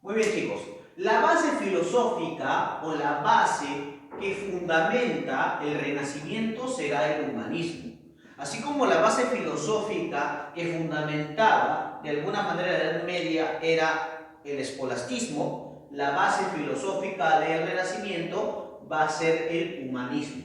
Muy bien, chicos. La base filosófica o la base que fundamenta el Renacimiento será el humanismo. Así como la base filosófica que fundamentaba de alguna manera la Edad Media era el escolastismo, la base filosófica del Renacimiento va a ser el humanismo,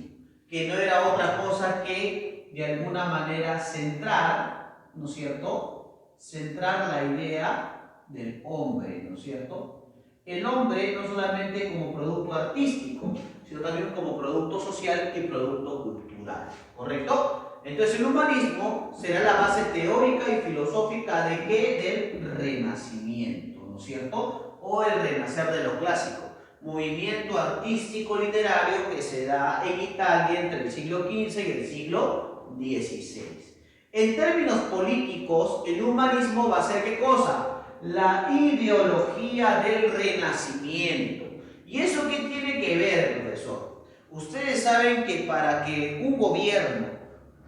que no era otra cosa que de alguna manera centrar, ¿no es cierto? Centrar la idea del hombre, ¿no es cierto? El hombre no solamente como producto artístico, sino también como producto social y producto cultural, ¿correcto? Entonces el humanismo será la base teórica y filosófica ¿de qué? Del Renacimiento, ¿no es cierto? O el renacer de lo clásico, movimiento artístico literario que se da en Italia entre el siglo XV y el siglo XVI. En términos políticos, el humanismo va a ser ¿qué cosa? La ideología del Renacimiento. ¿Y eso qué tiene que ver, profesor? Ustedes saben que para que un gobierno,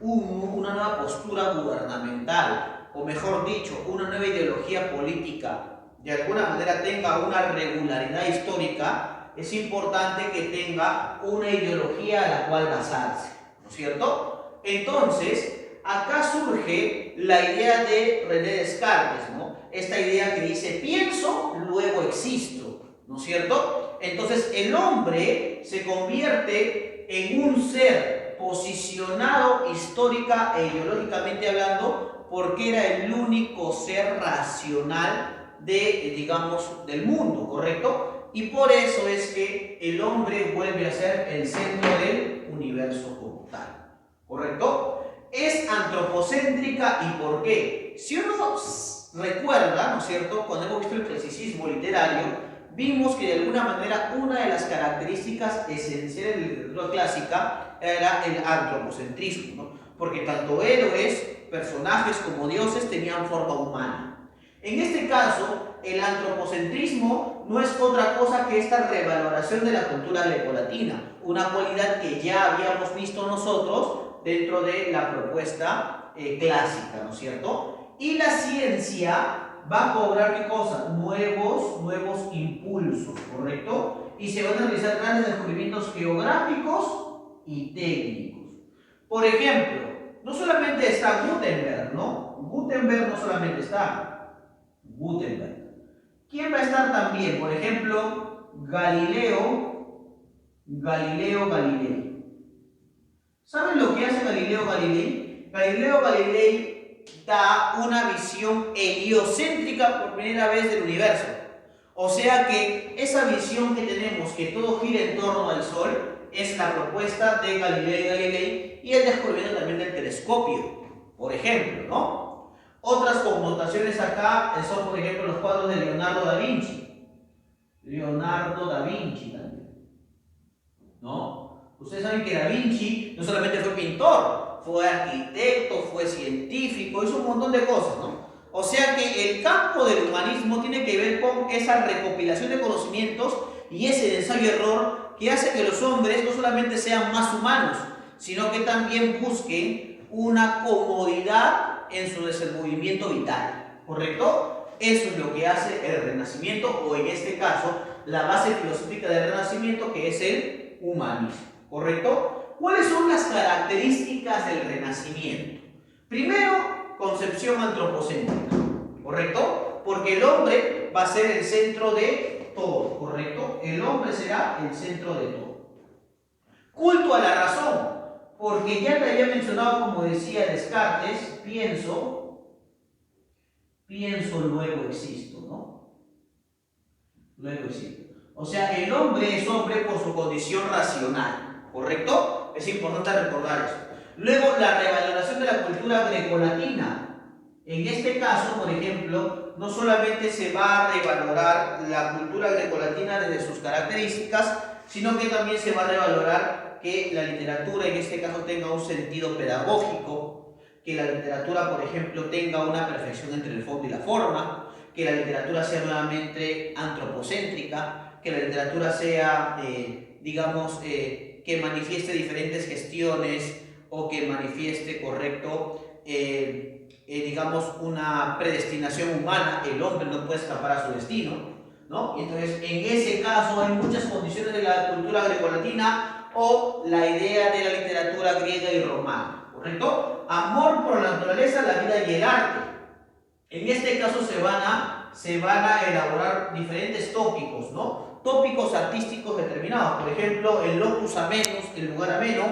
una nueva postura gubernamental, o mejor dicho, una nueva ideología política, de alguna manera tenga una regularidad histórica, es importante que tenga una ideología a la cual basarse, ¿no es cierto? Entonces, acá surge la idea de René Descartes, ¿no? Esta idea que dice, pienso, luego existo, ¿no es cierto? Entonces, el hombre se convierte en un ser posicionado histórica e ideológicamente hablando, porque era el único ser racional digamos, del mundo, ¿correcto? Y por eso es que el hombre vuelve a ser el centro del universo como tal, ¿correcto? Es antropocéntrica. ¿Y por qué? Si uno recuerda, ¿no es cierto?, cuando hemos visto el clasicismo literario, vimos que de alguna manera una de las características esenciales de la literatura clásica era el antropocentrismo, ¿no? Porque tanto héroes, personajes como dioses tenían forma humana. En este caso, el antropocentrismo no es otra cosa que esta revaloración de la cultura grecolatina, una cualidad que ya habíamos visto nosotros dentro de la propuesta clásica, ¿no es cierto? Y la ciencia va a cobrar ¿qué cosa? Nuevos impulsos, ¿correcto? Y se van a realizar grandes descubrimientos geográficos y técnicos. Por ejemplo, no solamente está Gutenberg, ¿no? Gutenberg no solamente está. Gutenberg. ¿Quién va a estar también? Por ejemplo, Galileo Galilei. ¿Saben lo que hace Galileo Galilei? Galileo Galilei da una visión heliocéntrica por primera vez del universo. O sea que esa visión que tenemos, que todo gira en torno al Sol, es la propuesta de Galileo Galilei y el descubrimiento también del telescopio, por ejemplo, ¿no? Otras connotaciones acá son, por ejemplo, los cuadros de Leonardo da Vinci. Leonardo da Vinci también, ¿no? Ustedes saben que Da Vinci no solamente fue pintor, fue arquitecto, fue científico, hizo un montón de cosas, ¿no? O sea que el campo del humanismo tiene que ver con esa recopilación de conocimientos y ese ensayo-error que hace que los hombres no solamente sean más humanos, sino que también busquen una comodidad en su desenvolvimiento vital, ¿correcto? Eso es lo que hace el Renacimiento, o en este caso, la base filosófica del Renacimiento, que es el humanismo, ¿correcto? ¿Cuáles son las características del Renacimiento? Primero, concepción antropocéntrica, ¿correcto? Porque el hombre va a ser el centro de todo, ¿correcto? El hombre será el centro de todo. Culto a la razón, porque ya te había mencionado, como decía Descartes, pienso, luego existo, ¿no? Luego existo. O sea, el hombre es hombre por su condición racional, ¿correcto? Es importante recordar eso. Luego, la revaloración de la cultura grecolatina. En este caso, por ejemplo, no solamente se va a revalorar la cultura grecolatina desde sus características, sino que también se va a revalorar que la literatura en este caso tenga un sentido pedagógico, que la literatura, por ejemplo, tenga una perfección entre el fondo y la forma, que la literatura sea nuevamente antropocéntrica, que la literatura sea, digamos, que manifieste diferentes gestiones o que manifieste, correcto, digamos, una predestinación humana. El hombre no puede escapar a su destino. ¿no? Y entonces, en ese caso, hay muchas condiciones de la cultura grecolatina o la idea de la literatura griega y romana, ¿correcto? Amor por la naturaleza, la vida y el arte. En este caso se van a elaborar diferentes tópicos, ¿no? Tópicos artísticos determinados, por ejemplo, el locus amenus, el lugar ameno,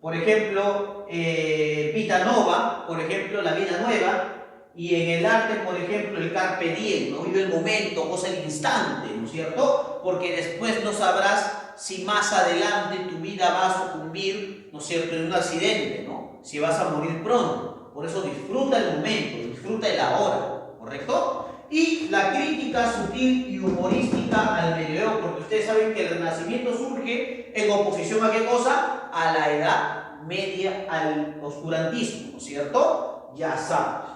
por ejemplo, vita nova, por ejemplo, la vida nueva, y en el arte, por ejemplo, el carpe diem, ¿no? Vive el momento, goza el instante, ¿no es cierto? Porque después no sabrás si más adelante tu vida va a sucumbir, ¿no es cierto?, en un accidente, ¿no? Si vas a morir pronto. Por eso disfruta el momento, disfruta el ahora, ¿correcto? Y la crítica sutil y humorística al medioevo, porque ustedes saben que el Renacimiento surge en oposición a ¿qué cosa? A la Edad Media, al oscurantismo, ¿no es cierto? Ya sabes.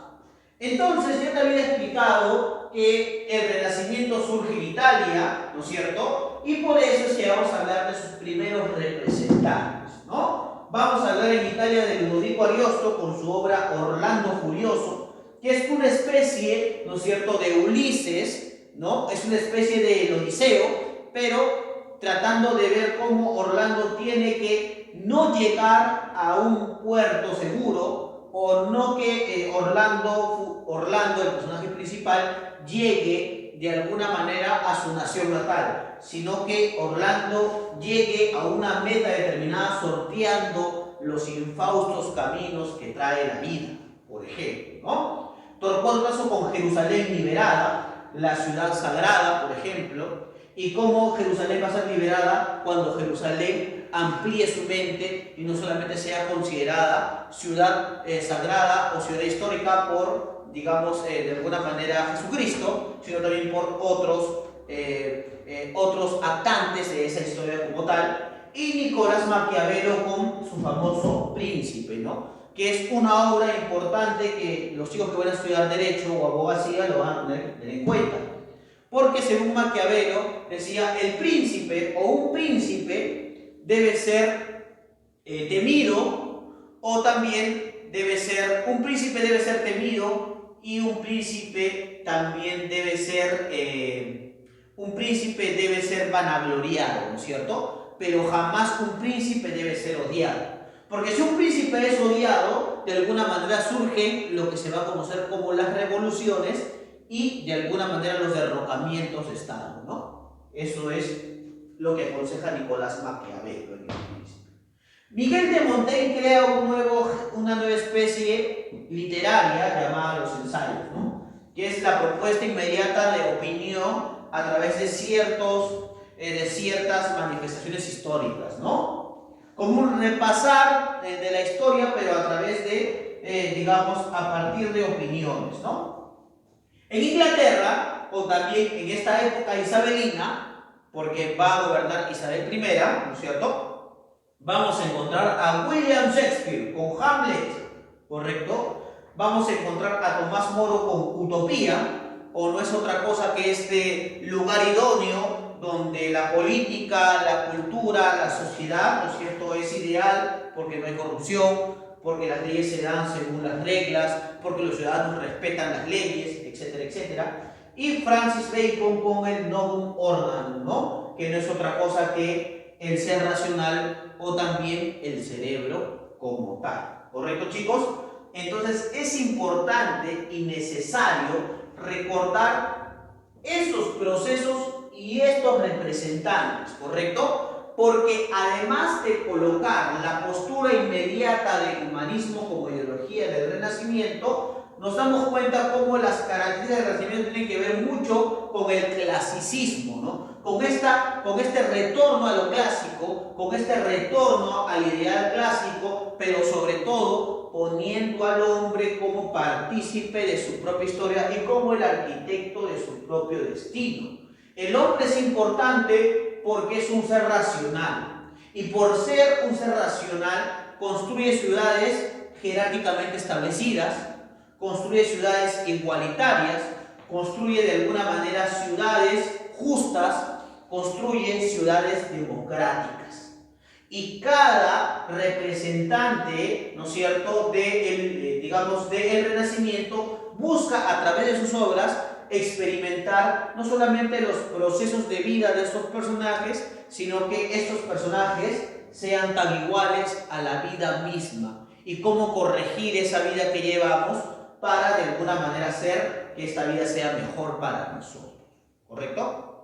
Entonces, ya te había explicado que el Renacimiento surge en Italia, ¿no es cierto? Y por eso es que vamos a hablar de sus primeros representantes, ¿no? Vamos a hablar en Italia de Ludovico Ariosto con su obra Orlando Furioso, que es una especie, ¿no es cierto?, de Ulises, ¿no? Es una especie de Odiseo, pero tratando de ver cómo Orlando tiene que no llegar a un puerto seguro, o no que Orlando, el personaje principal, llegue de alguna manera a su nación natal, sino que Orlando llegue a una meta determinada sorteando los infaustos caminos que trae la vida, por ejemplo, ¿no? Por caso con Jerusalén liberada, la ciudad sagrada, por ejemplo, y cómo Jerusalén va a ser liberada cuando Jerusalén amplíe su mente y no solamente sea considerada ciudad sagrada o ciudad histórica por, digamos, de alguna manera Jesucristo, sino también por otros actantes de esa historia como tal, y Nicolás Maquiavelo con su famoso Príncipe, ¿no? Que es una obra importante que los chicos que van a estudiar Derecho o Abogacía lo van a tener en cuenta. Porque según Maquiavelo decía, el príncipe o un príncipe debe ser temido, o también un príncipe debe ser temido y un príncipe también debe ser vanagloriado, ¿no es cierto? Pero jamás un príncipe debe ser odiado. Porque si un príncipe es odiado, de alguna manera surgen lo que se va a conocer como las revoluciones y de alguna manera los derrocamientos de Estado, ¿no? Eso es lo que aconseja Nicolás Maquiavelo en el Príncipe. Miguel de Montaigne crea una nueva especie literaria llamada los ensayos, ¿no? Que es la propuesta inmediata de opinión a través de ciertas manifestaciones históricas, ¿no? Como un repasar de la historia, pero a través de, digamos, a partir de opiniones, ¿no? En Inglaterra, o también en esta época isabelina, porque va a gobernar Isabel I, ¿no es cierto?, vamos a encontrar a William Shakespeare con Hamlet, ¿correcto? Vamos a encontrar a Tomás Moro con Utopía, o no es otra cosa que este lugar idóneo donde la política, la cultura, la sociedad, ¿no es cierto?, es ideal porque no hay corrupción, porque las leyes se dan según las reglas, porque los ciudadanos respetan las leyes, etcétera, etcétera. Y Francis Bacon con el Novum Organum, ¿no?, que no es otra cosa que el ser racional o también el cerebro como tal. ¿Correcto, chicos? Entonces es importante y necesario recordar esos procesos y estos representantes, ¿correcto? Porque además de colocar la postura inmediata del humanismo como ideología del Renacimiento, nos damos cuenta cómo las características del Renacimiento tienen que ver mucho con el clasicismo, ¿no? Con este retorno a lo clásico, con este retorno al ideal clásico, pero sobre todo poniendo al hombre como partícipe de su propia historia y como el arquitecto de su propio destino. El hombre es importante porque es un ser racional, y por ser un ser racional construye ciudades jerárquicamente establecidas, construye ciudades igualitarias, construye de alguna manera ciudades justas, construye ciudades democráticas. Y cada representante, ¿no es cierto?, del Renacimiento busca a través de sus obras experimentar no solamente los procesos de vida de estos personajes, sino que estos personajes sean tan iguales a la vida misma y cómo corregir esa vida que llevamos para de alguna manera hacer que esta vida sea mejor para nosotros. ¿Correcto?